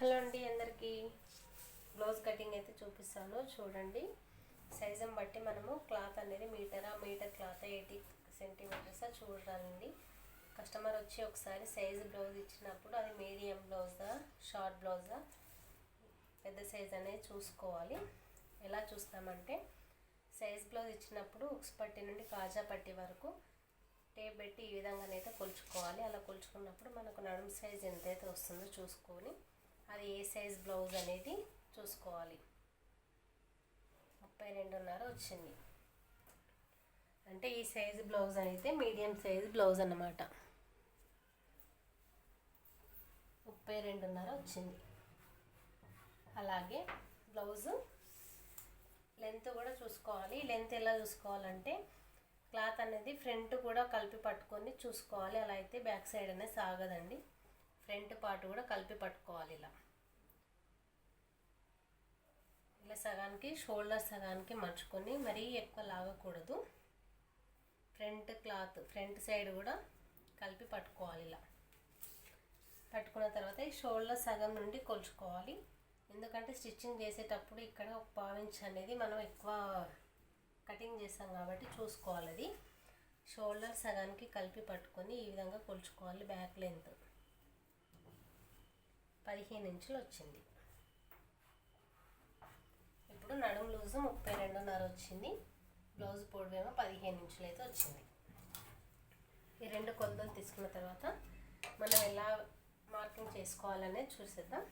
Hello అండి అందరికీ blouse cutting అయితే చూపిస్తాను చూడండి. సైజుని బట్టి మనము క్లాత్ అనేది మీటర్ క్లాత్ 80 సెంటీమీటర్స్ చూడాలండి. కస్టమర్ వచ్చి ఒకసారి సైజు బ్లౌజ్ ఇచ్చినప్పుడు అది మీడియం బ్లౌజా షార్ట్ బ్లౌజా పెద్ద సైజ్ అనేది చూసుకోవాలి. ఎలా చూస్తామంటే సైజ్ బ్లౌజ్ ఇచ్చినప్పుడు ఉక్స్ పట్టి నుండి కాజా పట్టి వరకు టేప్ పెట్టి ఈ విధంగానైతే కొలుచుకోవాలి. అలా కొలుచుకున్నప్పుడు మనకు నడుము సైజ్ ఎంతైతే వస్తుందో చూసుకొని అది ఏ సైజ్ బ్లౌజ్ అనేది చూసుకోవాలి. 32.5 వచ్చింది అంటే ఈ సైజు బ్లౌజ్ అయితే మీడియం సైజ్ బ్లౌజ్ అన్నమాట. 32.5 వచ్చింది. అలాగే బ్లౌజు లెంత్ కూడా చూసుకోవాలి. లెంత్ ఎలా చూసుకోవాలంటే క్లాత్ అనేది ఫ్రంట్ కూడా కలిపి పట్టుకొని చూసుకోవాలి. అలా అయితే బ్యాక్ సైడ్ అనేది సాగదండి. ఫ్రంట్ పార్ట్ కూడా కలిపి పట్టుకోవాలి. ఇలా సగానికి షోల్డర్ సగానికి మర్చుకొని మరీ ఎక్కువ లాగకూడదు. ఫ్రంట్ సైడ్ కూడా కలిపి పట్టుకోవాలి. ఇలా పట్టుకున్న తర్వాత ఈ షోల్డర్ సగం నుండి కొలుచుకోవాలి. ఎందుకంటే స్టిచ్చింగ్ చేసేటప్పుడు ఇక్కడ ఒక 1/4 ఇంచ్ అనేది మనం ఎక్కువ కటింగ్ చేస్తాం కాబట్టి చూసుకోవాలి. అది షోల్డర్ సగానికి కలిపి పట్టుకొని ఈ విధంగా కొలుచుకోవాలి. బ్యాక్ లెంత్ 15 ఇంచులు వచ్చింది. ఇప్పుడు నడుము లూజు 32.5 వచ్చింది. బ్లౌజ్ పొడవేమో 15 ఇంచులు అయితే వచ్చింది. ఈ రెండు కొలతలు తీసుకున్న తర్వాత మనం ఎలా మార్కింగ్ చేసుకోవాలనేది చూసేద్దాం.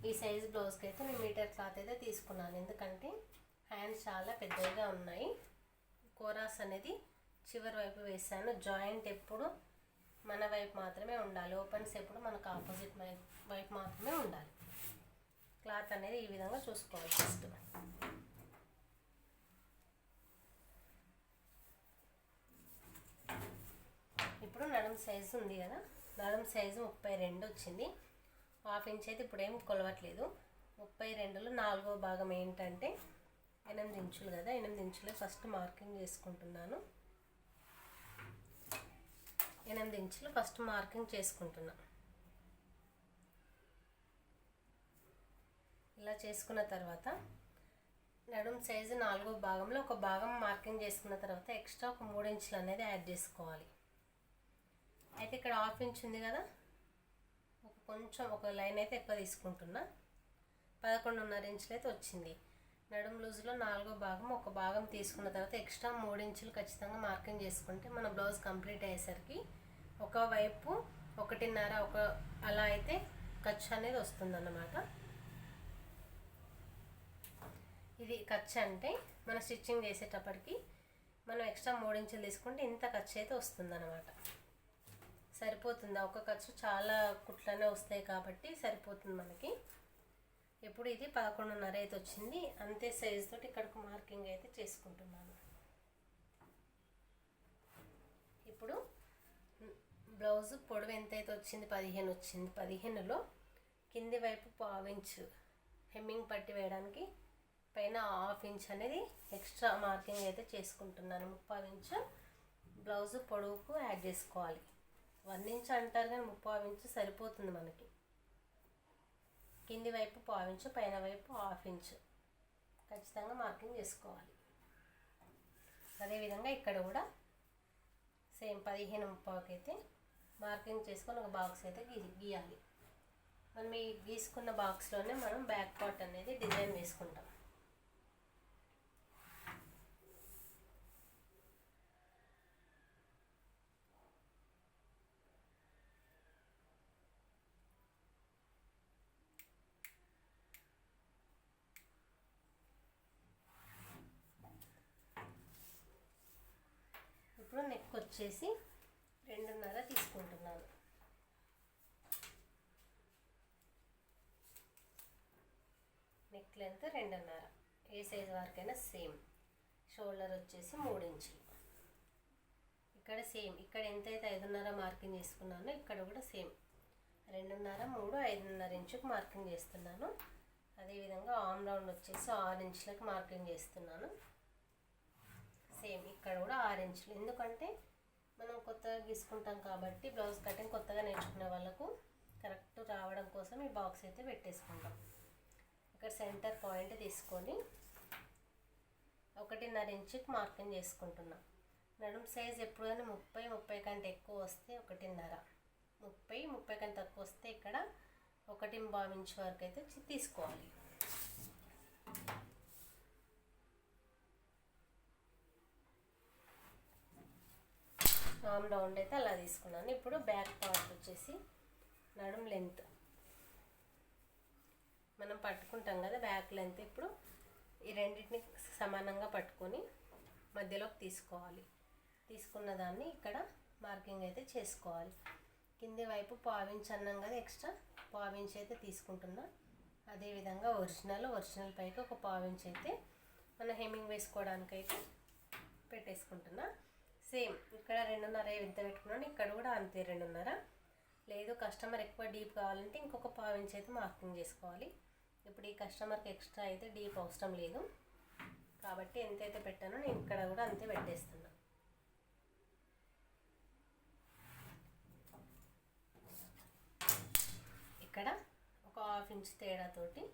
ఈ సైజ్ బ్లౌజ్కి అయితే నేను మీటర్ క్లాత్ అయితే తీసుకున్నాను. ఎందుకంటే హ్యాండ్స్ చాలా పెద్దగా ఉన్నాయి. కోరాస్ అనేది చివరి వైపు వేసాను. జాయింట్ ఎప్పుడు మన వైపు మాత్రమే ఉండాలి. ఓపెన్స్ ఎప్పుడు మనకు ఆపోజిట్ వైపు మాత్రమే ఉండాలి. క్లాత్ అనేది ఈ విధంగా చూసుకోవాలి. ఫస్ట్ ఇప్పుడు నడుము సైజు ఉంది కదా, నడుము సైజు 32 వచ్చింది. 1/2 ఇంచ్ అయితే ఇప్పుడు ఏం కొలవట్లేదు. 32లో 4వ భాగం ఏంటంటే 8 ఇంచులు కదా, 8 ఇంచులే ఫస్ట్ మార్కింగ్ చేసుకుంటున్నాను. 8 ఇంచులు ఫస్ట్ మార్కింగ్ చేసుకుంటున్నా. ఇలా చేసుకున్న తర్వాత నడుము సైజు 4వ భాగంలో ఒక భాగం మార్కింగ్ చేసుకున్న తర్వాత ఎక్స్ట్రా ఒక 3 ఇంచులు అనేది యాడ్ చేసుకోవాలి. అయితే ఇక్కడ 1/2 ఇంచ్ ఉంది కదా, కొంచెం ఒక లైన్ అయితే ఎక్కువ తీసుకుంటున్నా. 11.5 ఇంచులు అయితే వచ్చింది. నడుము లూజులో 4వ భాగం ఒక భాగం తీసుకున్న తర్వాత ఎక్స్ట్రా 3 ఇంచులు ఖచ్చితంగా మార్కింగ్ చేసుకుంటే మన బ్లౌజ్ కంప్లీట్ అయ్యేసరికి ఒకవైపు 1.5 అలా అయితే ఖర్చు అనేది వస్తుందన్నమాట. ఇది ఖర్చు అంటే మన స్టిచ్చింగ్ చేసేటప్పటికి మనం ఎక్స్ట్రా 3 ఇంచులు తీసుకుంటే ఇంత ఖర్చు అయితే వస్తుందన్నమాట. సరిపోతుంది. ఒక ఖర్చు చాలా కుట్లనే వస్తాయి కాబట్టి సరిపోతుంది మనకి. ఇప్పుడు ఇది 11.5 అయితే వచ్చింది. అంతే సైజు తోటి ఇక్కడికి మార్కింగ్ అయితే చేసుకుంటున్నాను. ఇప్పుడు బ్లౌజ్ పొడవు ఎంత అయితే వచ్చింది 15 వచ్చింది. 15లో కింది వైపు 1/2 ఇంచ్ హెమ్మింగ్ పట్టి వేయడానికి పైన 1/2 ఇంచ్ అనేది ఎక్స్ట్రా మార్కింగ్ అయితే చేసుకుంటున్నాను. 3/4 ఇంచ్ బ్లౌజ్ పొడవుకు యాడ్ చేసుకోవాలి. 1 ఇంచ్ అంటారు కానీ 3/4 ఇంచ్ సరిపోతుంది మనకి. కింది వైపు 1/4 ఇంచ్, పైన వైపు 1/2 ఇంచ్ ఖచ్చితంగా మార్కింగ్ చేసుకోవాలి. అదేవిధంగా ఇక్కడ కూడా సేమ్ 15.5 అయితే మార్కింగ్ చేసుకొని ఒక బాక్స్ అయితే గీయాలి. మనం ఈ గీసుకున్న బాక్స్లోనే మనం బ్యాక్ పార్ట్ అనేది డిజైన్ వేసుకుంటాం. ఇప్పుడు నెక్ వచ్చేసి 2.5 తీసుకుంటున్నాను. Neck length 2.5. ఏ సైజ్ వరకైనా సేమ్. షోల్డర్ వచ్చేసి 3 ఇంచులు. ఇక్కడ సేమ్, ఇక్కడ ఎంతైతే 5.5 మార్కింగ్ చేసుకున్నానో ఇక్కడ కూడా సేమ్ 2.5, 3, 5.5 ఇంచుకు మార్కింగ్ చేస్తున్నాను. అదేవిధంగా ఆర్మ్ రౌండ్ వచ్చేసి 6 ఇంచులకు మార్కింగ్ చేస్తున్నాను. సేమ్ ఇక్కడ కూడా 6 ఇంచులు. ఎందుకంటే మనం కొత్తగా గీసుకుంటాం కాబట్టి బ్లౌజ్ కటింగ్ కొత్తగా నేర్చుకునే వాళ్ళకు కరెక్ట్ రావడం చేసుకోవడం కోసం ఈ బాక్స్ అయితే పెట్టేసుకుంటాం. ఇక్కడ సెంటర్ పాయింట్ తీసుకొని 1.5 ఇంచుకి మార్కింగ్ చేసుకుంటున్నాం. నడుము సైజ్ ఎప్పుడైనా 30 కంటే ఎక్కువ వస్తే 1.5, 30 కంటే తక్కువ వస్తే ఇక్కడ 1.25 ఇంచు వరకు అయితే తీసుకోవాలి. ఆర్మ్ రౌండ్ అయితే అలా తీసుకున్నాను. ఇప్పుడు బ్యాక్ పార్ట్ వచ్చేసి నడుము లెంత్ మనం పట్టుకుంటాం కదా, బ్యాక్ లెంత్ ఇప్పుడు ఈ రెండింటిని సమానంగా పట్టుకొని మధ్యలోకి తీసుకోవాలి. తీసుకున్న దాన్ని ఇక్కడ మార్కింగ్ అయితే చేసుకోవాలి. కింది వైపు 1/4 ఇంచ్ అన్నాం కదా, ఎక్స్ట్రా 1/4 ఇంచ్ అయితే తీసుకుంటున్నా. అదేవిధంగా ఒరిజినల్ పైకి ఒక 1/4 ఇంచ్ అయితే మనం హెమ్మింగ్ వేసుకోవడానికైతే పెట్టేసుకుంటున్నా. సేమ్ ఇక్కడ 2.5 ఎంత పెట్టుకున్నాను, ఇక్కడ కూడా అంతే 2.5. లేదు కస్టమర్ ఎక్కువ డీప్ కావాలంటే ఇంకొక 1/4 ఇంచ్ అయితే మార్కింగ్ చేసుకోవాలి. ఇప్పుడు ఈ కస్టమర్కి ఎక్స్ట్రా అయితే డీప్ అవసరం లేదు కాబట్టి ఎంతైతే పెట్టానో నేను ఇక్కడ కూడా అంతే పెట్టేస్తున్నా. ఇక్కడ ఒక 1/2 ఇంచ్ తేడాతోటి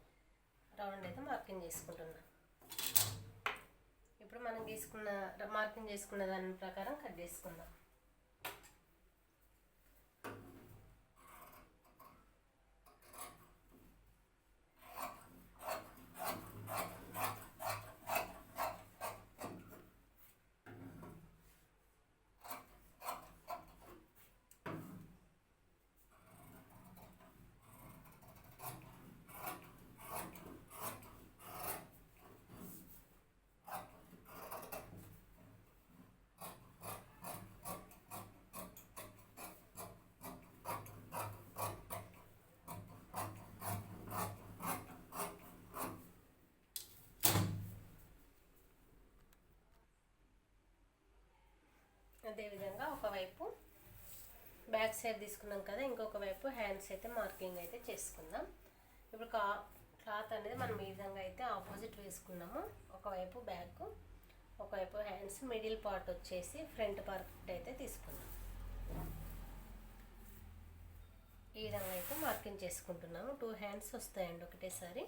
రౌండ్ అయితే మార్కింగ్ చేసుకుంటున్నా. ఇప్పుడు మనం మార్కింగ్ చేసుకున్న దాని ప్రకారం కట్ చేసుకుందాం. అదేవిధంగా ఒకవైపు బ్యాక్ సైడ్ తీసుకున్నాం కదా, ఇంకొక వైపు హ్యాండ్స్ అయితే మార్కింగ్ అయితే చేసుకుందాం. ఇప్పుడు క్లాత్ అనేది మనం ఈ విధంగా అయితే ఆపోజిట్ వేసుకున్నాము. ఒకవైపు బ్యాక్, ఒకవైపు హ్యాండ్స్, మిడిల్ పార్ట్ వచ్చేసి ఫ్రంట్ పార్ట్ అయితే తీసుకున్నాం. ఈ విధంగా అయితే మార్కింగ్ చేసుకుంటున్నాము. 2 హ్యాండ్స్ వస్తాయండి ఒకటేసారి.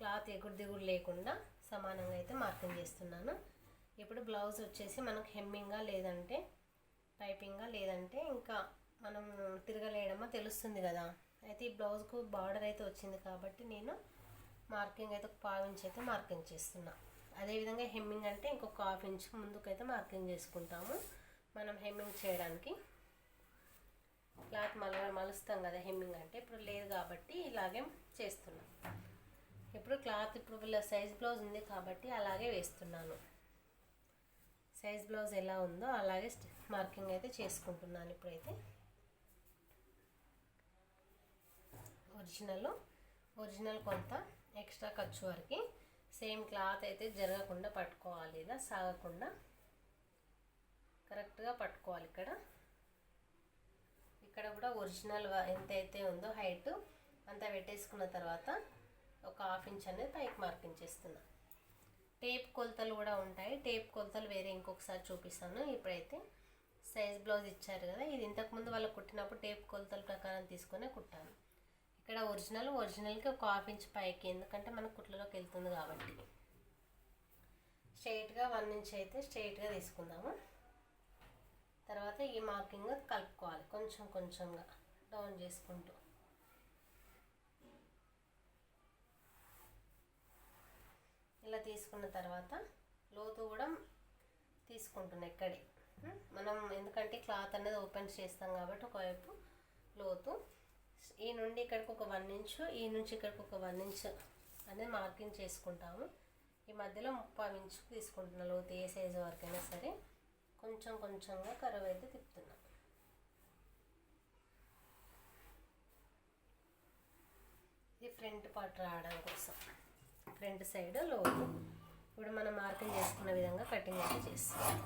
క్లాత్ ఎగుడు దిగుడు లేకుండా సమానంగా అయితే మార్కింగ్ చేస్తున్నాను. ఇప్పుడు బ్లౌజ్ వచ్చేసి మనకు హెమ్మింగా లేదంటే పైపింగా లేదంటే ఇంకా మనం తిరగలేయడమో తెలుస్తుంది కదా. అయితే ఈ బ్లౌజ్కు బార్డర్ అయితే వచ్చింది కాబట్టి నేను మార్కింగ్ అయితే 1/4 ఇంచ్ అయితే మార్కింగ్ చేస్తున్నా. అదేవిధంగా హెమ్మింగ్ అంటే ఇంకొక 1/2 ఇంచ్ ముందుకైతే మార్కింగ్ చేసుకుంటాము. మనం హెమ్మింగ్ చేయడానికి క్లాత్ మలుస్తాం కదా హెమ్మింగ్ అంటే, ఇప్పుడు లేదు కాబట్టి ఇలాగే చేస్తున్నాం. ఇప్పుడు క్లాత్ ఇప్పుడు సైజ్ బ్లౌజ్ ఉంది కాబట్టి అలాగే వేస్తున్నాను. సైజ్ బ్లౌజ్ ఎలా ఉందో అలాగే మార్కింగ్ అయితే చేసుకుంటున్నాను. ఇప్పుడైతే ఒరిజినల్ కొంత ఎక్స్ట్రా ఖర్చు వరకు సేమ్ క్లాత్ అయితే జరగకుండా పట్టుకోవాలి, ఇలా సాగకుండా కరెక్ట్గా పట్టుకోవాలి. ఇక్కడ కూడా ఒరిజినల్ ఎంతైతే ఉందో హైట్ అంతా పెట్టేసుకున్న తర్వాత ఒక 1/2 ఇంచ్ అనేది పైకి మార్కింగ్ చేస్తున్నా. టేప్ కొలతలు కూడా ఉంటాయి. టేప్ కొలతలు వేరే ఇంకొకసారి చూపిస్తాను. ఇప్పుడైతే సైజ్ బ్లౌజ్ ఇచ్చారు కదా, ఇది ఇంతకుముందు వాళ్ళు కుట్టినప్పుడు టేప్ కొలతల ప్రకారం తీసుకొని కుట్టాను. ఇక్కడ ఒరిజినల్కి ఒక 1/2 ఇంచ్ పైకి, ఎందుకంటే మనకు కుట్లలోకి వెళ్తుంది కాబట్టి. స్ట్రైట్గా 1 ఇంచ్ అయితే స్ట్రైట్గా తీసుకుందాము. తర్వాత ఈ మార్కింగ్ కలుపుకోవాలి కొంచెంగా డౌన్ చేసుకుంటూ. ఇలా తీసుకున్న తర్వాత లోతు కూడా తీసుకుంటున్నా ఇక్కడే మనం, ఎందుకంటే క్లాత్ అనేది ఓపెన్ చేస్తాం కాబట్టి ఒకవైపు లోతు ఈ నుండి ఇక్కడికి ఒక 1 ఇంచ్, ఈ నుంచి ఇక్కడికి ఒక 1 ఇంచ్ అనేది మార్కింగ్ చేసుకుంటాము. ఈ మధ్యలో 30 ఇంచ్ తీసుకుంటున్నా లోతు. ఏ సైజు వరకైనా సరే కొంచెంగా కరువు అయితే తిప్పుతున్నా. ఇది ఫ్రంట్ పార్ట్ రావడం కోసం, ఫ్రంట్ సైడ్ లోతు. ఇప్పుడు మనం మార్కింగ్ చేసుకున్న విధంగా కటింగ్ అయితే చేస్తాం.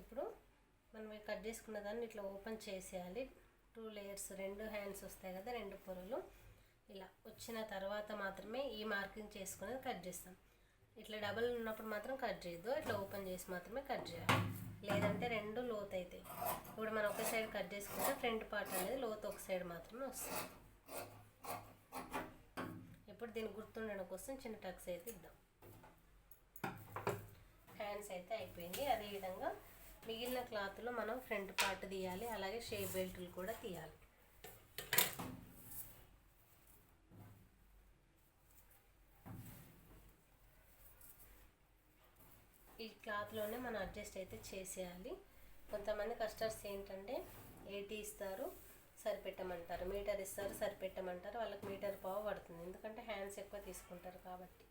ఇప్పుడు అవి కట్ చేసుకున్న దాన్ని ఇట్లా ఓపెన్ చేసేయాలి. 2 లేయర్స్, 2 హ్యాండ్స్ వస్తాయి కదా, 2 పొరలు. ఇలా వచ్చిన తర్వాత మాత్రమే ఈ మార్కింగ్ చేసుకుని కట్ చేస్తాం. ఇట్లా డబల్ ఉన్నప్పుడు మాత్రం కట్ చేయొద్దు, ఇట్లా ఓపెన్ చేసి మాత్రమే కట్ చేయాలి, లేదంటే 2 లోతు అవుతాయి. ఇప్పుడు మనం ఒక సైడ్ కట్ చేసుకుంటే ఫ్రంట్ పార్ట్ అనేది లోతు ఒక సైడ్ మాత్రమే వస్తుంది. ఇప్పుడు దీన్ని గుర్తుండడం కోసం చిన్న టక్స్ అయితే ఇద్దాం. హ్యాండ్స్ అయితే అయిపోయింది. అదేవిధంగా మిగిలిన క్లాత్లో మనం ఫ్రంట్ పార్ట్ తీయాలి, అలాగే షేప్ బెల్ట్లు కూడా తీయాలి. ఈ క్లాత్లోనే మనం అడ్జస్ట్ అయితే చేసేయాలి. కొంతమంది కస్టమర్స్ ఏంటంటే 80 ఇస్తారు, సరిపెట్టమంటారు, మీటర్ ఇస్తారు, సరిపెట్టమంటారు. వాళ్ళకి మీటర్ పావు పడుతుంది, ఎందుకంటే హ్యాండ్స్ ఎక్కువ తీసుకుంటారు కాబట్టి.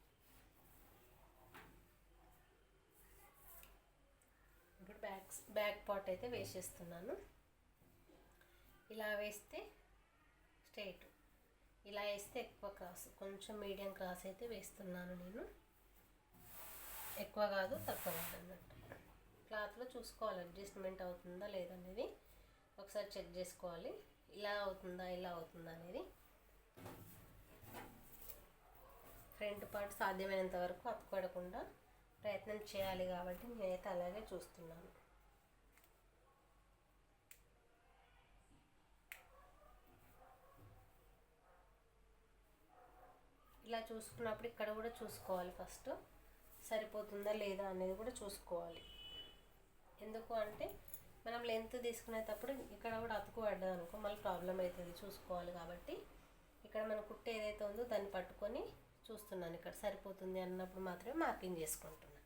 ఇప్పుడు బ్యాక్ పార్ట్ అయితే వేసేస్తున్నాను. ఇలా వేస్తే స్ట్రైట్, ఇలా వేస్తే ఎక్కువ క్రాస్, కొంచెం మీడియం క్రాస్ అయితే వేస్తున్నాను నేను. ఎక్కువ కాదు, తక్కువ కాదు అన్నట్టు. క్లాత్లో చూసుకోవాలి అడ్జస్ట్మెంట్ అవుతుందా లేదనేది ఒకసారి చెక్ చేసుకోవాలి. ఇలా అవుతుందా ఇలా అవుతుందా అనేది. ఫ్రంట్ పార్ట్ సాధ్యమైనంత వరకు అతుక్కోకుండా ప్రయత్నం చేయాలి కాబట్టి నేనైతే అలాగే చూస్తున్నాను. ఇలా చూసుకున్నప్పుడు ఇక్కడ కూడా చూసుకోవాలి, ఫస్ట్ సరిపోతుందా లేదా అనేది కూడా చూసుకోవాలి. ఎందుకు అంటే మనం లెంత్ తీసుకునేటప్పుడు ఇక్కడ కూడా అతుకు పడ్డది అనుకో మళ్ళీ ప్రాబ్లం అవుతుంది, చూసుకోవాలి. కాబట్టి ఇక్కడ మన కుట్టు ఏదైతే ఉందో దాన్ని పట్టుకొని చూస్తున్నాను, ఇక్కడ సరిపోతుంది అన్నప్పుడు మాత్రమే మార్కింగ్ చేసుకుంటున్నాను.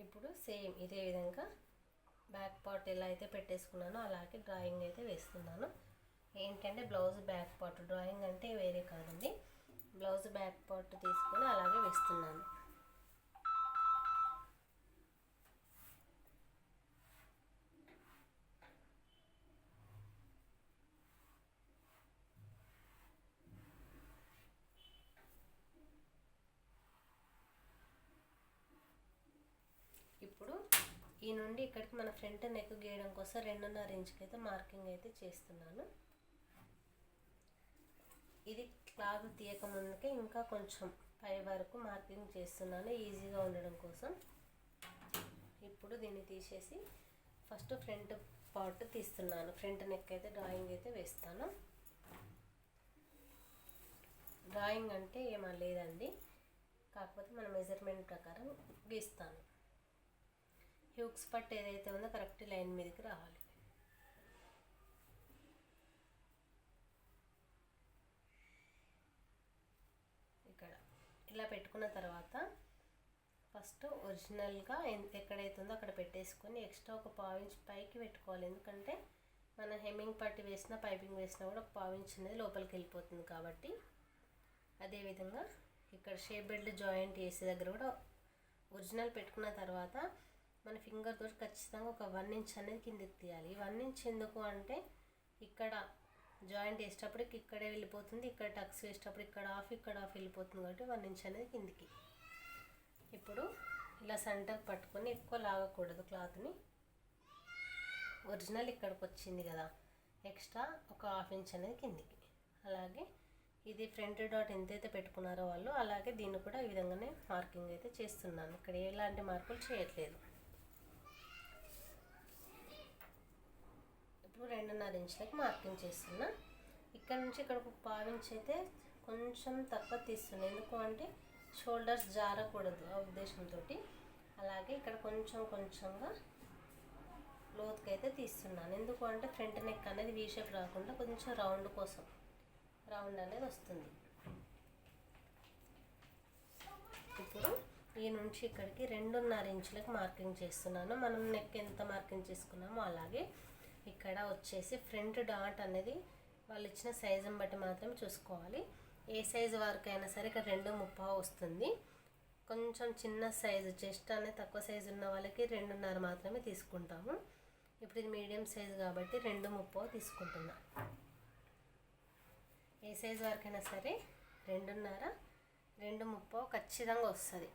ఇప్పుడు సేమ్ ఇదే విధంగా బ్యాక్ పార్ట్ ఎలా అయితే పెట్టేసుకున్నానో అలాగే డ్రాయింగ్ అయితే వేస్తున్నాను. ఏంటంటే బ్లౌజ్ బ్యాక్ పార్ట్ డ్రాయింగ్ అంటే వేరే కాదండి, బ్లౌజ్ బ్యాక్ పార్ట్ తీసుకొని అలాగే వేస్తున్నాను. ఇప్పుడు ఈ నుండి ఇక్కడికి మన ఫ్రంట్ నెక్ గీయడం కోసం 2.5 ఇంచుకి అయితే మార్కింగ్ అయితే చేస్తున్నాను. ఇది క్లాత్ తీయక ముందుకే ఇంకా కొంచెం పై వరకు మార్కింగ్ చేస్తున్నాను, ఈజీగా ఉండడం కోసం. ఇప్పుడు దీన్ని తీసేసి ఫస్ట్ ఫ్రంట్ పార్ట్ తీస్తున్నాను. ఫ్రంట్ నెక్ అయితే డ్రాయింగ్ అయితే వేస్తాను. డ్రాయింగ్ అంటే ఏమీ లేదండి, కాకపోతే మన మెజర్మెంట్ ప్రకారం గీస్తాను. హ్యూక్స్ పట్టు ఏదైతే ఉందో కరెక్ట్ లైన్ మీదకి రావాలి. ఇక్కడ ఇలా పెట్టుకున్న తర్వాత ఫస్ట్ ఒరిజినల్గా ఎక్కడైతే ఉందో అక్కడ పెట్టేసుకొని ఎక్స్ట్రా ఒక 1/4 ఇంచ్ పైకి పెట్టుకోవాలి. ఎందుకంటే మన హెమ్మింగ్ పట్టు వేసినా పైపింగ్ వేసినా కూడా 1/4 ఇంచ్ అనేది లోపలికి వెళ్ళిపోతుంది కాబట్టి. అదేవిధంగా ఇక్కడ షేప్ బెల్ట్ జాయింట్ వేసే దగ్గర కూడా ఒరిజినల్ పెట్టుకున్న తర్వాత మన ఫింగర్ తోటి ఖచ్చితంగా ఒక 1 ఇంచ్ అనేది కిందకి తీయాలి. ఈ 1 ఇంచ్ ఎందుకు అంటే ఇక్కడ జాయింట్ వేసేటప్పటికి ఇక్కడే వెళ్ళిపోతుంది, ఇక్కడ టక్స్ వేసేటప్పుడు ఇక్కడ ఆఫ్ వెళ్ళిపోతుంది కాబట్టి 1 ఇంచ్ అనేది కిందికి. ఇప్పుడు ఇలా సెంటర్ పట్టుకొని ఎక్కువ లాగకూడదు క్లాత్ని. ఒరిజినల్ ఇక్కడికి వచ్చింది కదా, ఎక్స్ట్రా ఒక 1/2 ఇంచ్ అనేది కిందికి. అలాగే ఇది ఫ్రంట్ డాట్ ఎంతైతే పెట్టుకున్నారో వాళ్ళు, అలాగే దీన్ని కూడా ఈ విధంగానే మార్కింగ్ అయితే చేస్తున్నాను. ఇక్కడ ఎలాంటి మార్కులు చేయట్లేదు. ఇప్పుడు 2.5 ఇంచులకి మార్కింగ్ చేస్తున్నా. ఇక్కడ నుంచి ఇక్కడ ఒక 1/4 ఇంచ్ అయితే కొంచెం తక్కువ తీస్తున్నాను, ఎందుకు అంటే షోల్డర్స్ జారకూడదు ఆ ఉద్దేశంతో. అలాగే ఇక్కడ కొంచెంగా లోతుకి అయితే తీస్తున్నాను, ఎందుకు అంటే ఫ్రంట్ నెక్ అనేది వీ షేప్ రాకుండా కొంచెం రౌండ్ కోసం రౌండ్ అనేది వస్తుంది. ఇప్పుడు ఈ నుంచి ఇక్కడికి 2.5 ఇంచులకు మార్కింగ్ చేస్తున్నాను. మనం నెక్ ఎంత మార్కింగ్ చేసుకున్నామో అలాగే ఇక్కడ వచ్చేసి ఫ్రంట్ డాట్ అనేది వాళ్ళు ఇచ్చిన సైజుని బట్టి మాత్రమే చూసుకోవాలి. ఏ సైజు వరకు అయినా సరే ఇక్కడ 2.30 వస్తుంది. కొంచెం చిన్న సైజు చెస్ట్ అనేది తక్కువ సైజు ఉన్న వాళ్ళకి 2.5 మాత్రమే తీసుకుంటాము. ఇప్పుడు ఇది మీడియం సైజు కాబట్టి 2.30 తీసుకుంటున్నా. ఏ సైజు వరకైనా సరే 2.5, 2.30 ఖచ్చితంగా వస్తుంది.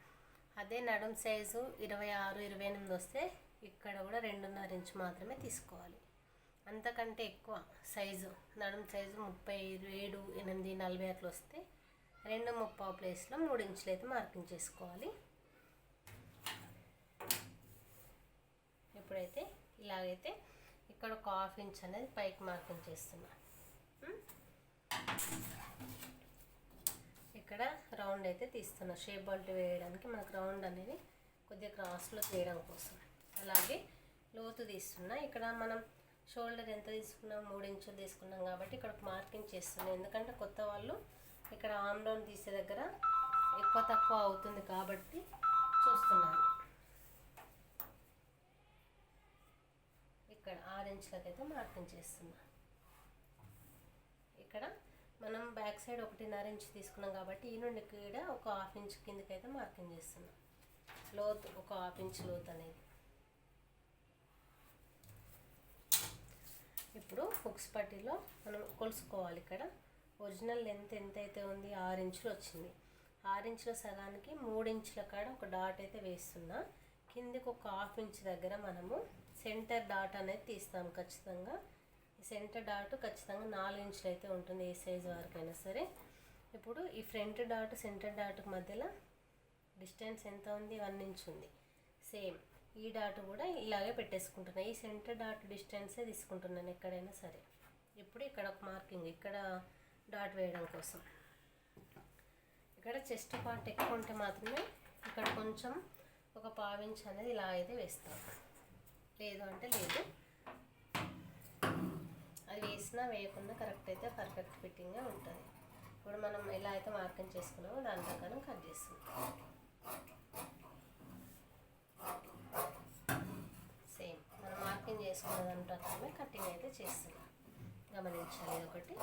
అదే నడుం సైజు 26, 28 వస్తే ఇక్కడ కూడా 2.5 ఇంచు మాత్రమే తీసుకోవాలి. అంతకంటే ఎక్కువ సైజు నడుం సైజు 37, 8, 40 అట్లా వస్తే 2.30 ప్లేస్లో 3 ఇంచులు అయితే మార్కింగ్ చేసుకోవాలి. ఇప్పుడైతే ఇలాగైతే ఇక్కడ ఒక 1/2 ఇంచ్ అనేది పైకి మార్కింగ్ చేస్తున్నా. ఇక్కడ రౌండ్ అయితే తీస్తున్నా. షేప్ బెల్ట్ వేయడానికి మనకు రౌండ్ అనేది కొద్దిగా క్రాస్లో తీయడం కోసం. అలాగే లోతు తీస్తున్నా. ఇక్కడ మనం షోల్డర్ ఎంత తీసుకున్నాం, 3 ఇంచులు తీసుకున్నాం కాబట్టి ఇక్కడ మార్కింగ్ చేస్తున్నాం. ఎందుకంటే కొత్త వాళ్ళు ఇక్కడ ఆమ్ డౌన్ తీసే దగ్గర ఎక్కువ తక్కువ అవుతుంది కాబట్టి చూస్తున్నాను. ఇక్కడ 6 ఇంచులకైతే మార్కింగ్ చేస్తున్నా. ఇక్కడ మనం బ్యాక్ సైడ్ 1.5 ఇంచ్ తీసుకున్నాం కాబట్టి ఈ నుండి కూడా ఒక 1/2 ఇంచ్ కిందకైతే మార్కింగ్ చేస్తున్నాం. లోతు ఒక 1/2 ఇంచ్ లోతు అనేది. ఇప్పుడు హుక్స్ పట్టీలో మనం కొలుసుకోవాలి. ఇక్కడ ఒరిజినల్ లెంత్ ఎంతైతే ఉంది 6 ఇంచులు వచ్చింది. 6 ఇంచుల సగానికి 3 ఇంచుల కాడ ఒక డాట్ అయితే వేస్తున్నా. కిందికి ఒక 1/2 ఇంచ్ దగ్గర మనము సెంటర్ డాట్ అనేది తీస్తాం ఖచ్చితంగా. ఈ సెంటర్ డాట్ ఖచ్చితంగా 4 ఇంచులు అయితే ఉంటుంది ఏ సైజు వరకైనా సరే. ఇప్పుడు ఈ ఫ్రంట్ డాట్ సెంటర్ డాట్కి మధ్యలో డిస్టెన్స్ ఎంత ఉంది, 1 ఇంచ్ ఉంది. సేమ్ ఈ డాట్ కూడా ఇలాగే పెట్టేసుకుంటున్నాను. ఈ సెంటర్ డాట్ డిస్టెన్సే తీసుకుంటున్నాను ఎక్కడైనా సరే. ఇప్పుడు ఇక్కడ ఒక మార్కింగ్, ఇక్కడ డాట్ వేయడం కోసం. ఇక్కడ చెస్ట్ పార్ట్ ఎక్కువ ఉంటే మాత్రమే ఇక్కడ కొంచెం ఒక 1/2 ఇంచ్ అనేది ఇలా అయితే వేస్తాం. లేదు అంటే లేదు. అది వేసినా వేయకుండా కరెక్ట్ అయితే పర్ఫెక్ట్ ఫిట్టింగ్గా ఉంటుంది. ఇప్పుడు మనం ఎలా అయితే మార్కింగ్ చేసుకున్నామో దాని ప్రకారం కట్ చేస్తున్నాం. సేమ్ మనం మార్కింగ్ చేసుకున్న దాని ప్రకారమే కటింగ్ అయితే చేస్తున్నాం. గమనించాలి ఇది ఒకటి.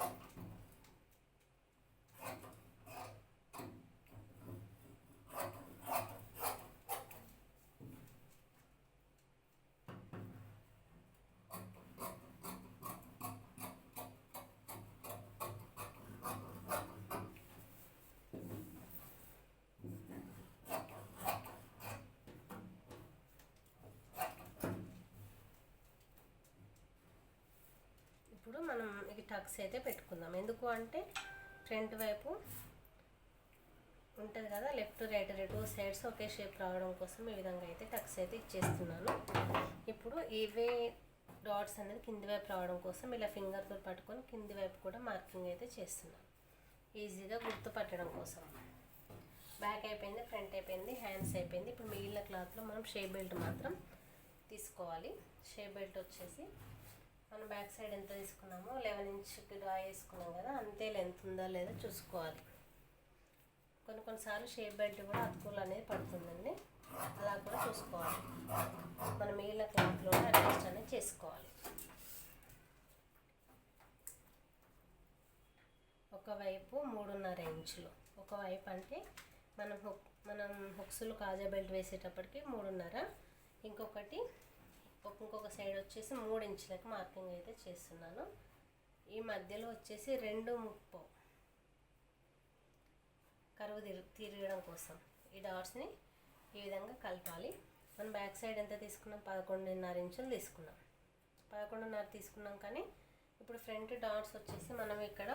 ఇప్పుడు మనం ఈ టక్స్ అయితే పెట్టుకుందాం. ఎందుకు అంటే ఫ్రంట్ వైపు ఉంటుంది కదా, లెఫ్ట్ రైట్ 2 సైడ్స్ ఒకే షేప్ రావడం కోసం ఈ విధంగా అయితే టక్స్ అయితే ఇచ్చేస్తున్నాను. ఇప్పుడు ఇవే డాట్స్ అనేది కింది వైపు రావడం కోసం ఇలా ఫింగర్తో పట్టుకొని కింది వైపు కూడా మార్కింగ్ అయితే చేస్తున్నాను, ఈజీగా గుర్తుపట్టడం కోసం. బ్యాక్ అయిపోయింది, ఫ్రంట్ అయిపోయింది, హ్యాండ్స్ అయిపోయింది. ఇప్పుడు మిగిలిన క్లాత్లో మనం షేప్ బెల్ట్ మాత్రం తీసుకోవాలి. షేప్ బెల్ట్ వచ్చేసి మనం బ్యాక్ సైడ్ ఎంత తీసుకున్నామో 11 ఇంచ్కి డ్రా చేసుకున్నాం కదా, అంతే లెంత్ ఉందా లేదా చూసుకోవాలి. కొన్నిసార్లు షేప్ బెల్ట్ కూడా అతుకులు అనేది పడుతుందండి, అలా కూడా చూసుకోవాలి. మనం మిగిలిన క్లాత్లో అడ్జస్ట్ అనేది చేసుకోవాలి. ఒకవైపు 3.5 ఇంచులు, ఒకవైపు అంటే మనం హుక్స్లు కాజా బెల్ట్ వేసేటప్పటికి 3.5, ఇంకొక సైడ్ వచ్చేసి 3 ఇంచులకు మార్కింగ్ అయితే చేస్తున్నాను. ఈ మధ్యలో వచ్చేసి 2.30 కరువు తిరగడం కోసం ఈ డాట్స్ని ఈ విధంగా కలపాలి. మనం బ్యాక్ సైడ్ ఎంత తీసుకున్నాం, 11.5 ఇంచులు తీసుకున్నాం. 11.5 తీసుకున్నాం కానీ ఇప్పుడు ఫ్రంట్ డాట్స్ వచ్చేసి మనం ఇక్కడ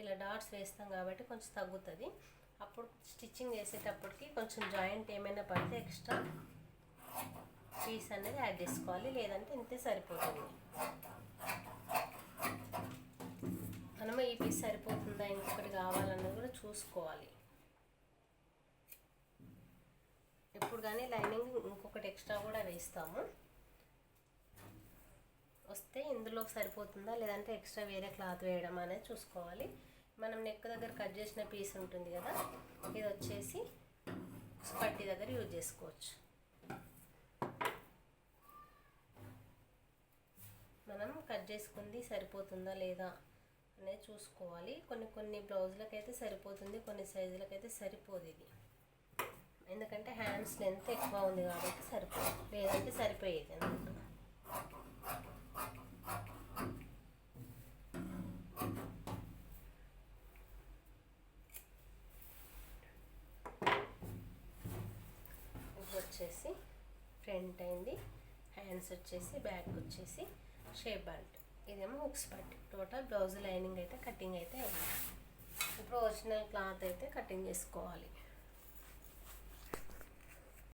ఇలా డాట్స్ వేస్తాం కాబట్టి కొంచెం తగ్గుతుంది. అప్పుడు స్టిచ్చింగ్ చేసేటప్పటికి కొంచెం జాయింట్ ఏమైనా పడితే ఎక్స్ట్రా పీస్ అనేది యాడ్ చేసుకోవాలి, లేదంటే ఇంతే సరిపోతుంది. మనము ఈ పీస్ సరిపోతుందా, ఇంకొకటి కావాలన్నది కూడా చూసుకోవాలి. ఇప్పుడు కానీ లైనింగ్ ఇంకొకటి ఎక్స్ట్రా కూడా వేస్తాము. వస్తే ఇందులో సరిపోతుందా లేదంటే ఎక్స్ట్రా వేరే క్లాత్ వేయడం అనేది చూసుకోవాలి. మనం నెక్ దగ్గర కట్ చేసిన పీస్ ఉంటుంది కదా, ఇది వచ్చేసి పట్టీ దగ్గర యూజ్ చేసుకోవచ్చు. మనం కట్ చేసుకుంది సరిపోతుందా లేదా అనేది చూసుకోవాలి. కొన్ని బ్లౌజులకు అయితే సరిపోతుంది, కొన్ని సైజులకు సరిపోదు ఇది. ఎందుకంటే హ్యాండ్స్ లెంత్ ఎక్కువ ఉంది కాబట్టి సరిపోదు, లేదంటే సరిపోయేది అన్నట్టు. వచ్చేసి ఫ్రంట్ అయింది, హ్యాండ్స్ వచ్చేసి బ్యాక్ వచ్చేసి షేప్ బెల్ట్, ఇదేమో హుక్స్ పట్టి. టోటల్ బ్లౌజ్ లైనింగ్ అయితే కటింగ్ అయితే అయింది. ఇప్పుడు ఒరిజినల్ క్లాత్ అయితే కటింగ్ చేసుకోవాలి.